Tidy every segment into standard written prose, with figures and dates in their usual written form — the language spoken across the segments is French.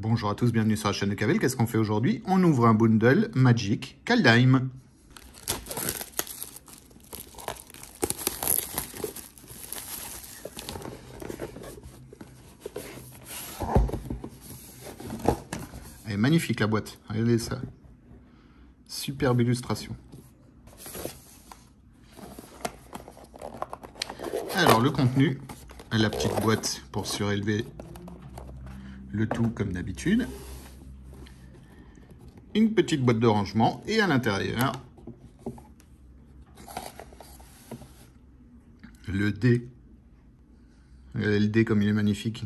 Bonjour à tous, bienvenue sur la chaîne de Cavell. Qu'est-ce qu'on fait aujourd'hui? On ouvre un bundle Magic Kaldheim. Elle est magnifique la boîte, regardez ça. Superbe illustration. Alors le contenu, la petite boîte pour surélever le tout comme d'habitude. Une petite boîte de rangement et à l'intérieur, le dé. Le dé comme il est magnifique.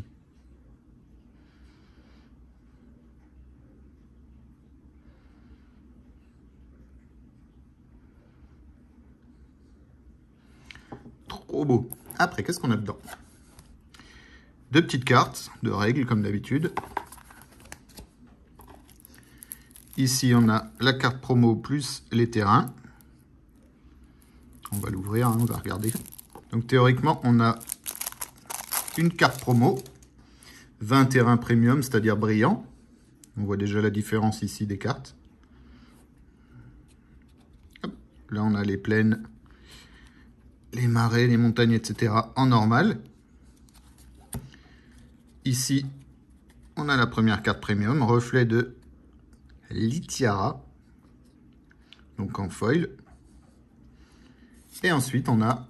Trop beau. Après, qu'est-ce qu'on a dedans? Deux petites cartes de règles comme d'habitude. Ici, on a la carte promo plus les terrains. On va l'ouvrir, hein, on va regarder. Donc théoriquement, on a une carte promo, 20 terrains premium, c'est-à-dire brillants. On voit déjà la différence ici des cartes. Hop. Là, on a les plaines, les marais, les montagnes, etc. en normal. Ici, on a la première carte premium, reflet de Litiara, donc en foil. Et ensuite, on a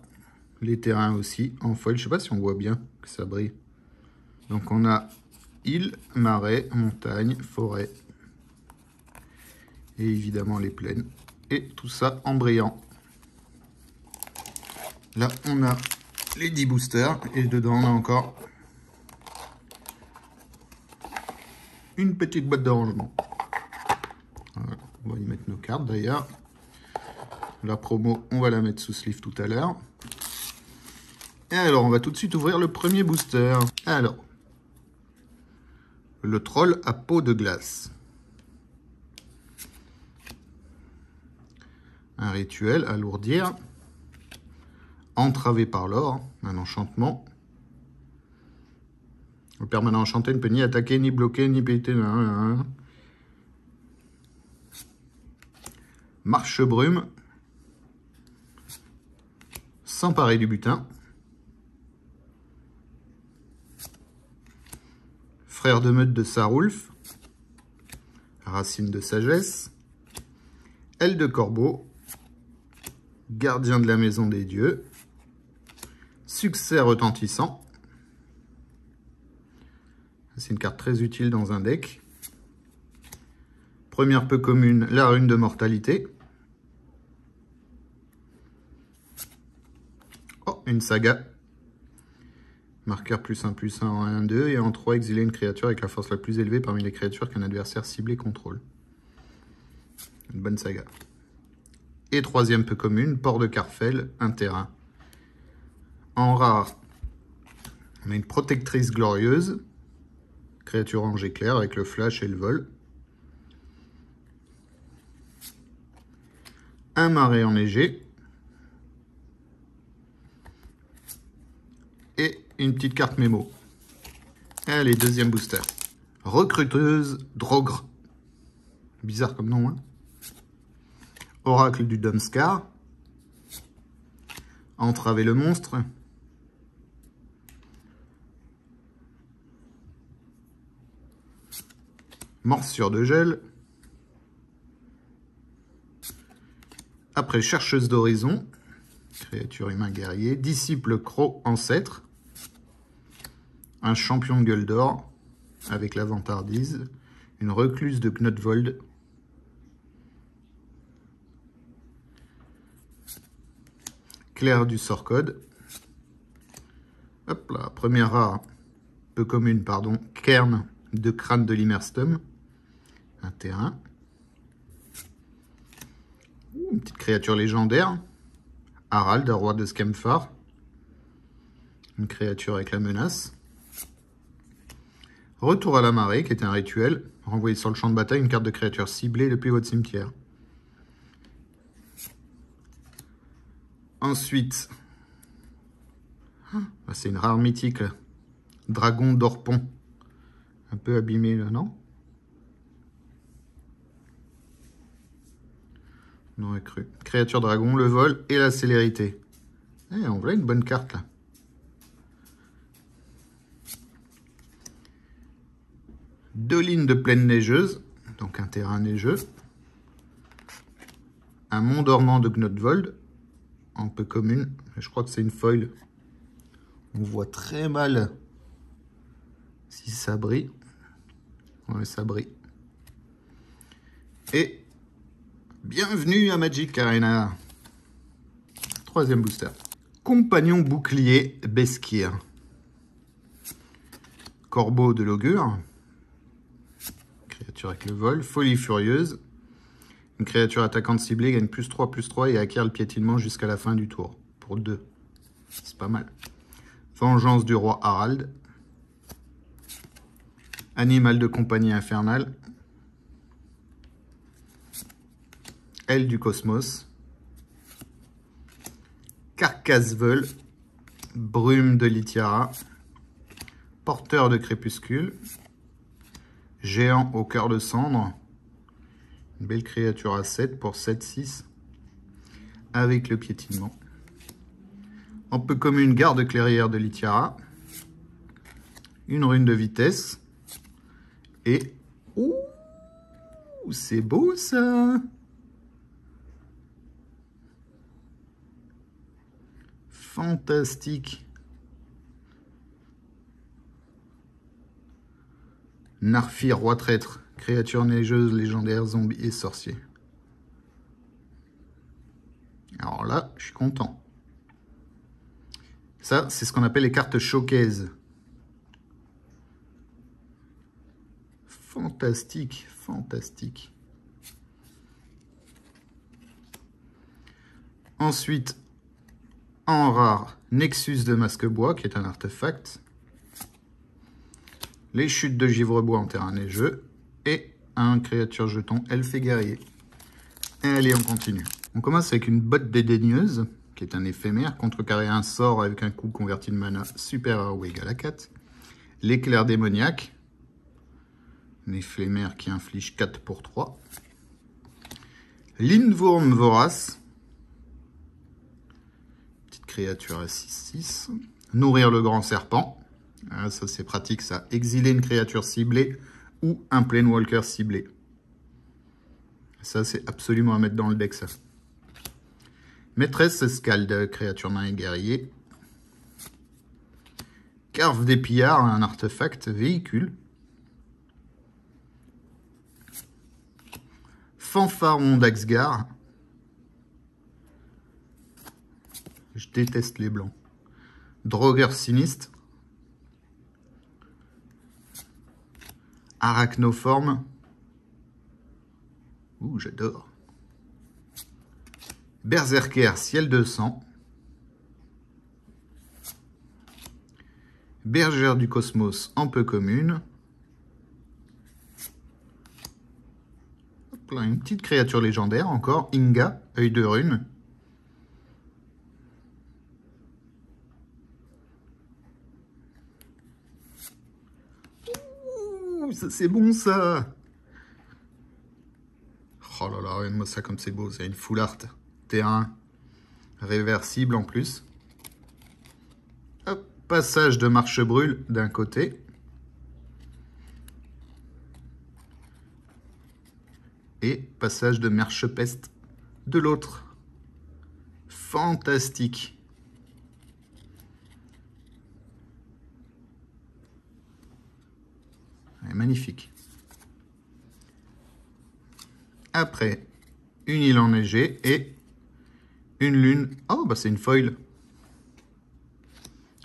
les terrains aussi en foil. Je ne sais pas si on voit bien que ça brille. Donc, on a île, marais, montagne, forêt. Et évidemment, les plaines. Et tout ça en brillant. Là, on a les 10 boosters. Et dedans, on a encore une petite boîte de rangement. Voilà. On va y mettre nos cartes d'ailleurs. La promo, on va la mettre sous sleeve tout à l'heure. Et alors, on va tout de suite ouvrir le premier booster. Alors, le troll à peau de glace. Un rituel, alourdir. Entravé par l'or, un enchantement. Le permanent enchanté ne peut ni attaquer, ni bloquer, ni péter. Marche-brume. S'emparer du butin. Frère de meute de Sarulf. Racine de sagesse. Aile de corbeau. Gardien de la maison des dieux. Succès retentissant. C'est une carte très utile dans un deck. Première peu commune, la rune de mortalité. Oh, une saga. Marqueur +1/+1 en 1/2 et en 3, exiler une créature avec la force la plus élevée parmi les créatures qu'un adversaire ciblé contrôle. Une bonne saga. Et troisième peu commune, port de Carfel, un terrain. En rare, on a une protectrice glorieuse. Créature orange éclair avec le flash et le vol. Un marais enneigé. Et une petite carte mémo. Allez, deuxième booster. Recruteuse Drogre. Bizarre comme nom, hein. Oracle du Dunscar. Entraver le monstre. Morsure de gel. Après, chercheuse d'horizon. Créature humain guerrier. Disciple croc ancêtre. Un champion de gueule d'or. Avec la vantardise. Une recluse de Knotvold. Claire du sort code. Hop là, première rare. Peu commune, pardon. Cairn de crâne de l'Immerstum. Un terrain. Une petite créature légendaire. Harald, roi de Skemfar. Une créature avec la menace. Retour à la marée, qui est un rituel. Renvoyez sur le champ de bataille une carte de créature ciblée depuis votre cimetière. Ensuite, c'est une rare mythique. Dragon d'Orpon. Un peu abîmé là, non? On aurait cru. Créature dragon, le vol et la célérité. Eh, on voit une bonne carte là. Deux lignes de plaine neigeuse, donc un terrain neigeux. Un mont dormant de Gnotvold, en peu commune. Je crois que c'est une foil. On voit très mal si ça brille. Ouais, ça brille. Et bienvenue à Magic Arena. Troisième booster. Compagnon bouclier Beskir. Corbeau de l'augure. Créature avec le vol. Folie furieuse. Une créature attaquante ciblée gagne +3/+3 et acquiert le piétinement jusqu'à la fin du tour. Pour 2. C'est pas mal. Vengeance du roi Harald. Animal de compagnie infernale. Aile du cosmos. Carcasse Vol. Brume de Litiara. Porteur de crépuscule. Géant au cœur de cendre. Une belle créature à 7 pour 7/6. Avec le piétinement. En peu commune, garde clairière de Litiara. Une rune de vitesse. Et... ouh, c'est beau ça! Fantastique. Narfir, roi traître. Créature neigeuse, légendaire, zombie et sorcier. Alors là, je suis content. Ça, c'est ce qu'on appelle les cartes showcase. Fantastique, fantastique. Ensuite, en rare, Nexus de Masque-Bois, qui est un artefact. Les chutes de Givrebois en terrain neigeux. Et un créature jeton elfe et guerrier. Et allez, on continue. On commence avec une botte dédaigneuse, qui est un éphémère. Contrecarrer un sort avec un coût converti de mana supérieur ou égal à 4. L'éclair démoniaque. Un éphémère qui inflige 4 pour 3. Lindwurm vorace. Petite créature à 6/6. Nourrir le grand serpent. Ah, ça c'est pratique ça. Exiler une créature ciblée ou un Planewalker ciblé. Ça c'est absolument à mettre dans le deck ça. Maîtresse Scald, créature nain et guerrier. Carve des pillards, un artefact véhicule. Fanfaron d'Axgar. Je déteste les blancs. Draugr sinistre. Arachnoforme. Ouh, j'adore. Berserker, ciel de sang. Bergère du cosmos, en peu commune. Hop là, une petite créature légendaire encore. Inga, œil de rune. Ouh, ça c'est bon ça. Oh là là, regarde-moi ça comme c'est beau. C'est une full art. Terrain réversible en plus. Hop, passage de marche brûle d'un côté. Et passage de marche peste de l'autre. Fantastique. Magnifique. Après, une île enneigée et une lune. Oh, bah c'est une foil.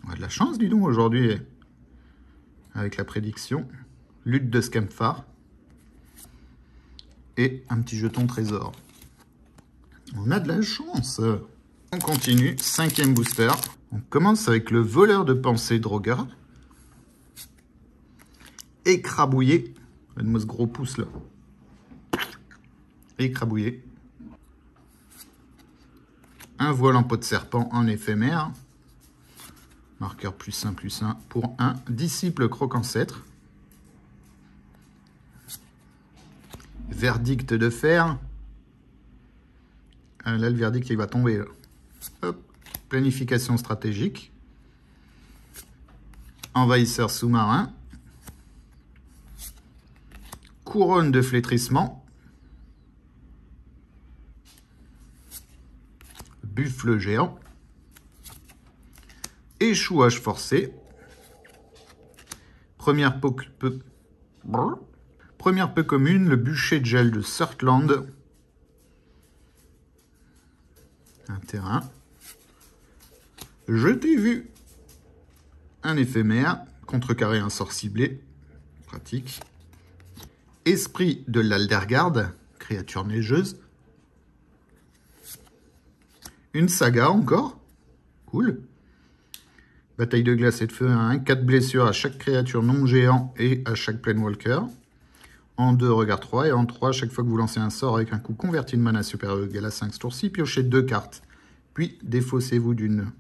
On a de la chance, dis donc, aujourd'hui, avec la prédiction. Lutte de Skemphar. Et un petit jeton trésor. On a de la chance. On continue, 5e booster. On commence avec le voleur de pensée Draugr. Écrabouillé. Regarde-moi ce gros pouce là. Écrabouillé. Un voile en peau de serpent en éphémère. Marqueur +1/+1 pour un disciple croque-ancêtre. Verdict de fer. Ah, là, le verdict, il va tomber. Là. Hop. Planification stratégique. Envahisseur sous-marin. Couronne de flétrissement. Buffle géant. Échouage forcé. Première peu commune, le bûcher de gel de Surtland. Un terrain. Je t'ai vu. Un éphémère. Contrecarrer un sort ciblé. Pratique. Esprit de l'Aldergarde. Créature neigeuse. Une saga encore. Cool. Bataille de glace et de feu 1. 4 blessures à chaque créature non géant et à chaque Planewalker. En 2, regard 3. Et en 3, chaque fois que vous lancez un sort avec un coup converti de mana supérieur égal à 5 ce tour-ci, piochez 2 cartes. Puis défaussez-vous d'une.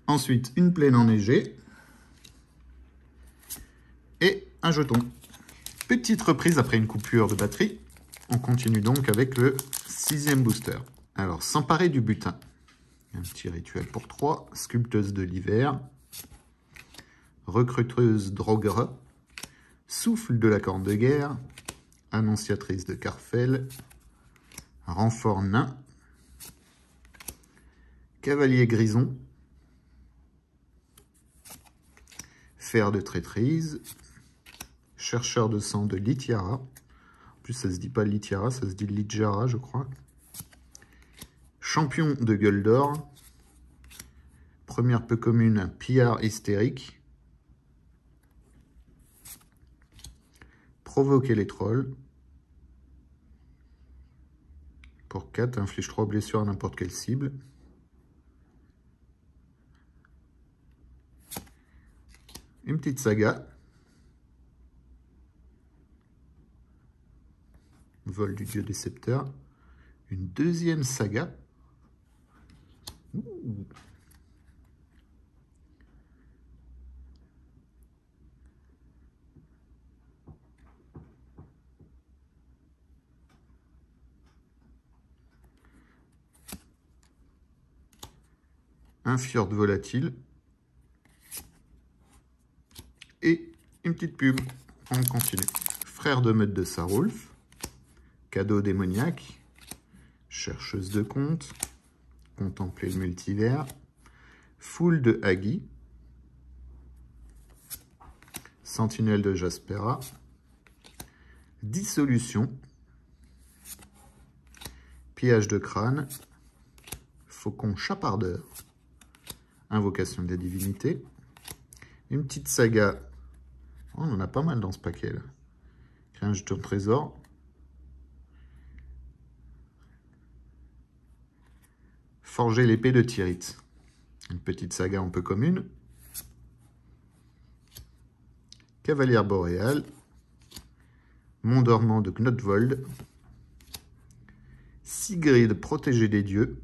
Ensuite, une plaine enneigée. Et un jeton. Petite reprise après une coupure de batterie. On continue donc avec le 6e booster. Alors, s'emparer du butin. Un petit rituel pour 3. Sculpteuse de l'hiver. Recruteuse Droguera. Souffle de la corne de guerre. Annonciatrice de Carfel. Renfort nain. Cavalier grison. Fer de traîtrise. Chercheur de sang de Litiara. En plus, ça se dit pas Litiara, ça se dit Litjara, je crois. Champion de gueule d'or. Première peu commune, un pillard hystérique. Provoquer les trolls. Pour 4, inflige 3 blessures à n'importe quelle cible. Une petite saga. Vol du dieu décepteur. Une deuxième saga. Ouh. Un fjord volatile. Et une petite pub. On continue. Frère de meute de Sarulf. Cadeau démoniaque. Chercheuse de contes. Contempler le multivers. Foule de Hagi. Sentinelle de Jaspera. Dissolution. Pillage de crâne. Faucon chapardeur. Invocation des divinités. Une petite saga. Oh, on en a pas mal dans ce paquet là. Créer un jeton trésor. Forger l'épée de Tyrite. Une petite saga un peu commune. Cavalière boréale. Mont dormant de Knotvold. Sigrid protégée des dieux.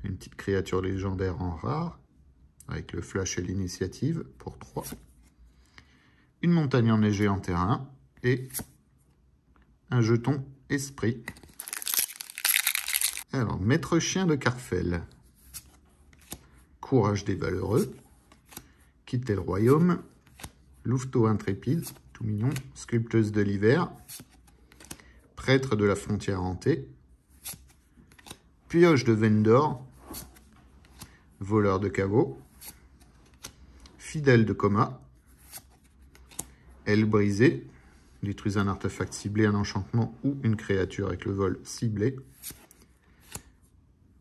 Une petite créature légendaire en rare. Avec le flash et l'initiative pour 3. Une montagne enneigée en terrain. Et un jeton esprit. Alors, maître chien de Carfel. Courage des valeureux. Quitter le royaume. Louveteau intrépide, tout mignon. Sculpteuse de l'hiver. Prêtre de la frontière hantée. Pioche de Vendor. Voleur de caveau. Fidèle de coma. Aile brisée. Détruisez un artefact ciblé, un enchantement ou une créature avec le vol ciblé.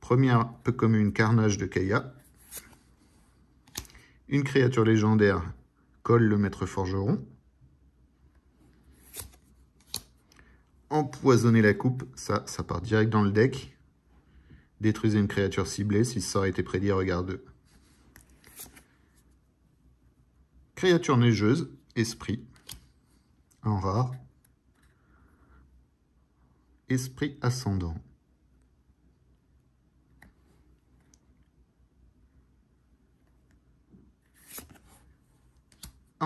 Première peu commune, carnage de Kaya. Une créature légendaire, Colle le maître forgeron. Empoisonner la coupe, ça part direct dans le deck. Détruisez une créature ciblée si ça aurait été prédit à regard 2. Créature neigeuse, esprit. En rare. Esprit ascendant.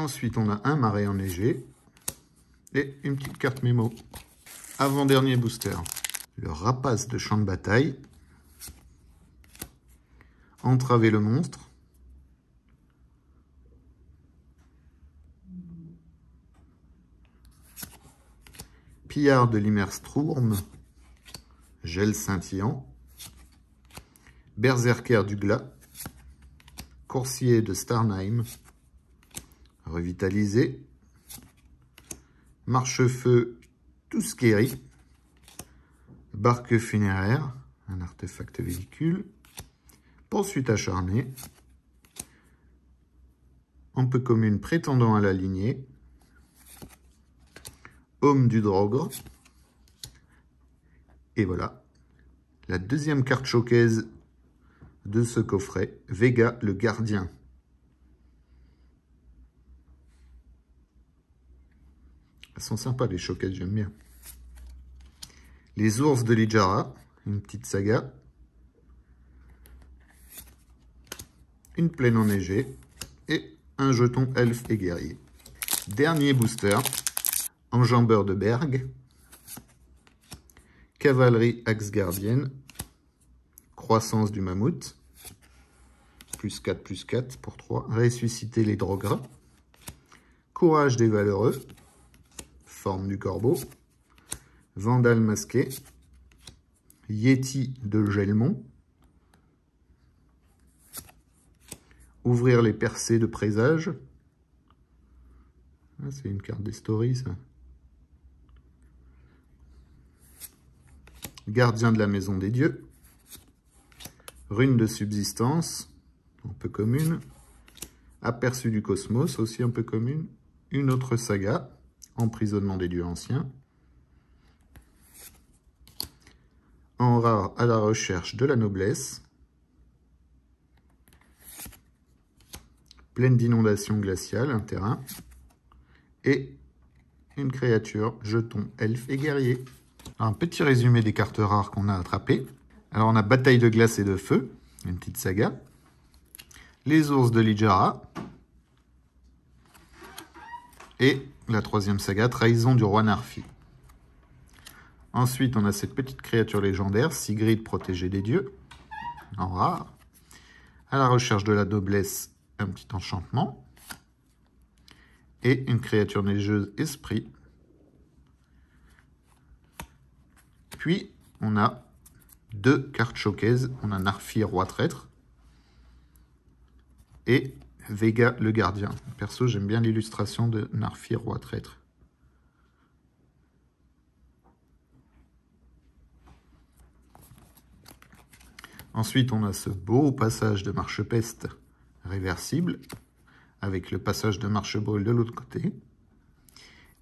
Ensuite, on a un marais enneigé et une petite carte mémo. Avant-dernier booster, le rapace de champ de bataille. Entraver le monstre. Pillard de l'Immersturm. Gel scintillant. Berserker du Glas. Coursier de Starnheim. Revitalisé. Marche-feu Tuskeri. Barque funéraire, un artefact véhicule. Poursuite acharnée. Ampe commune prétendant à la lignée. Homme du Drogre. Et voilà, la deuxième carte showcase de ce coffret, Vega le Gardien. Elles sont sympas les showcases, j'aime bien. Les ours de Littjara, une petite saga. Une plaine enneigée et un jeton elfe et guerrier. Dernier booster, enjambeur de Berg. Cavalerie Axgardienne. Croissance du mammouth. +4/+4 pour 3. Ressusciter les Drogras. Courage des valeureux. Forme du corbeau. Vandale masqué. Yeti de Gelmont. Ouvrir les percées de présage. Ah, c'est une carte des stories, ça. Gardien de la maison des dieux. Rune de subsistance, un peu commune. Aperçu du cosmos, aussi un peu commune. Une autre saga, emprisonnement des dieux anciens. En rare, à la recherche de la noblesse. Plaine d'inondations glaciales, un terrain. Et une créature, jeton, elfe et guerrier. Alors, un petit résumé des cartes rares qu'on a attrapées. Alors, on a Bataille de glace et de feu, une petite saga. Les ours de Littjara. Et la troisième saga, Trahison du roi Narfi. Ensuite, on a cette petite créature légendaire, Sigrid, protégée des dieux, en rare. À la recherche de la noblesse, un petit enchantement. Et une créature neigeuse, esprit. Puis, on a deux cartes showcase. On a Narfi, roi traître. Et Vega, le gardien. Perso, j'aime bien l'illustration de Narfi, roi traître. Ensuite, on a ce beau passage de marche-peste réversible, avec le passage de marche-brûle de l'autre côté.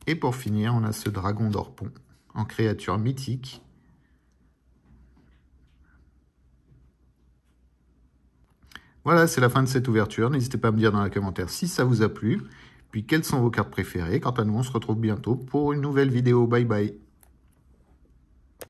Et pour finir, on a ce dragon d'Orpon, en créature mythique. Voilà, c'est la fin de cette ouverture. N'hésitez pas à me dire dans les commentaires si ça vous a plu, puis quelles sont vos cartes préférées. Quant à nous, on se retrouve bientôt pour une nouvelle vidéo. Bye bye.